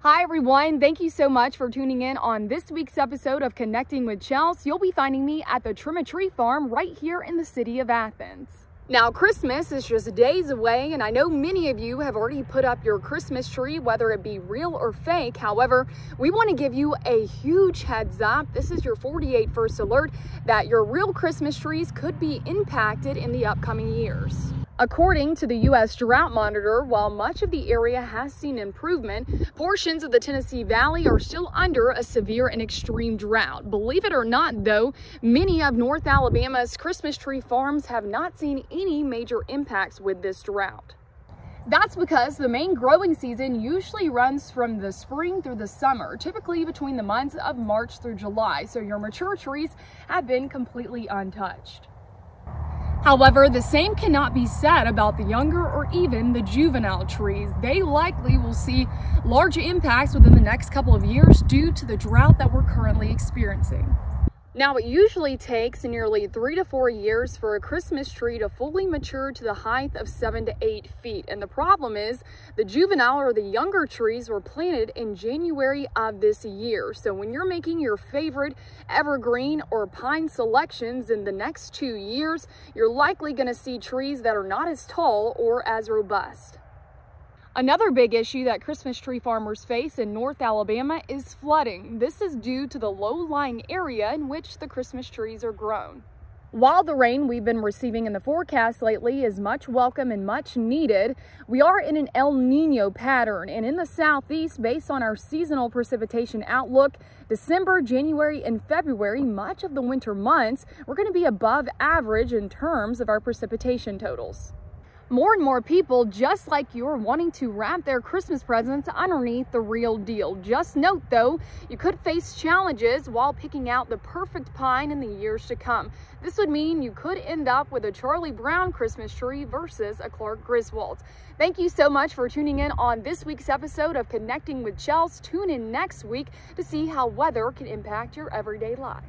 Hi everyone, thank you so much for tuning in on this week's episode of Connecting with Chels. You'll be finding me at the Tree Farm right here in the city of Athens. Now, Christmas is just days away, and I know many of you have already put up your Christmas tree, whether it be real or fake. However, we want to give you a huge heads up. This is your 48 first alert that your real Christmas trees could be impacted in the upcoming years. According to the U.S. Drought Monitor, while much of the area has seen improvement, portions of the Tennessee Valley are still under a severe and extreme drought. Believe it or not, though, many of North Alabama's Christmas tree farms have not seen any major impacts with this drought. That's because the main growing season usually runs from the spring through the summer, typically between the months of March through July, so your mature trees have been completely untouched. However, the same cannot be said about the younger or even the juvenile trees. They likely will see large impacts within the next couple of years due to the drought that we're currently experiencing. Now, it usually takes nearly 3 to 4 years for a Christmas tree to fully mature to the height of 7 to 8 feet. And the problem is the juvenile or the younger trees were planted in January of this year. So when you're making your favorite evergreen or pine selections in the next 2 years, you're likely going to see trees that are not as tall or as robust. Another big issue that Christmas tree farmers face in North Alabama is flooding. This is due to the low-lying area in which the Christmas trees are grown. While the rain we've been receiving in the forecast lately is much welcome and much needed, we are in an El Nino pattern, and in the southeast, based on our seasonal precipitation outlook, December, January, and February, much of the winter months, we're going to be above average in terms of our precipitation totals. More and more people, just like you, are wanting to wrap their Christmas presents underneath the real deal. Just note, though, you could face challenges while picking out the perfect pine in the years to come. This would mean you could end up with a Charlie Brown Christmas tree versus a Clark Griswold. Thank you so much for tuning in on this week's episode of Connecting with Chels. Tune in next week to see how weather can impact your everyday life.